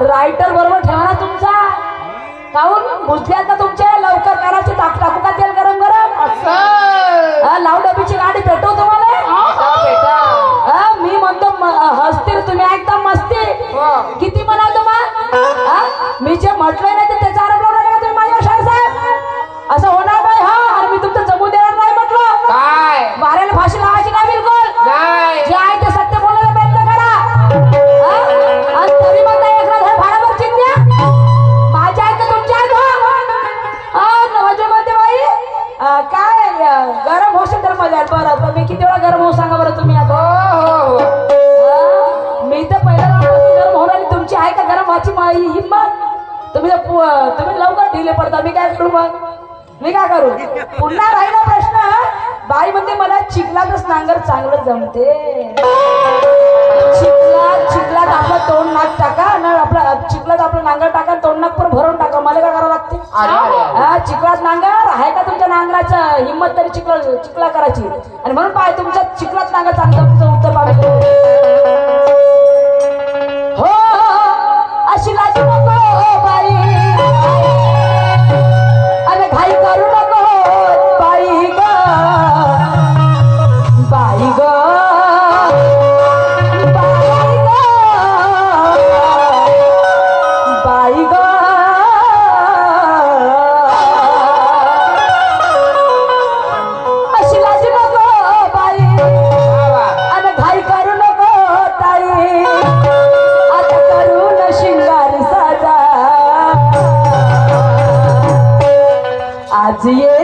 Writer बरोबर ठेवा ना तुमचा, काहून बुजल्यात ना तुमचे, लवकर करायचे, टाकू का तेल गरम गरम असं लाव डबीची गाडी पेटव तुम्हाला। मी म्हणतो हसतील तुम्ही ऐकता मस्ती किती म्हणाल मग, मी जे म्हटलंय ना ते त्याचा आरोप लावला का तुम्ही माझ्या शाहीर साहेब, असं होणार नाही। हा आणि मी तुमचं जमू देणार नाही म्हटलं, काय वाऱ्याला फाशी लावायची नाही बिलकुल नाही, जे आहे ते सत्य बोलायला प्रयत्न करा। आणि तरी म्हणता एक रात भाडावर चिंध्या माझ्या आहेत का तुमच्या आहेत? नवाजे मध्ये बाई काय गरम होशील तर मजा बरं, पण मी किती वेळा गरम होऊ सांगा बरं तुम्ही आता। मी तर पहिल्या गरम होणार, तुमची आहे का गरम व्हायची हिंमत? तुम्ही लवकर ढिले पडता, मी काय करू मग, मी काय करू? पुन्हा राहिला प्रश्न, बाई म्हणते मला चिखलातच नांगर चांगलं जमते। चिखलात आपलं तोंड नाक टाका आणि आपला चिखलात आपलं नांगर टाका, तोंड नाक पण भरून टाका, मला काय करावं लागते? चिखलात नांगर आहे का तुमच्या नांगराचं हिंमत तरी चिखला करायची, आणि म्हणून पाय तुमच्या चिखलात नांगर चांगलं तुमचं उत्तर पाहिजे। हो अशी लाजू नको बाई, अरे घाई करू नको बाई ग, बाई ग, बाई ग। आज ये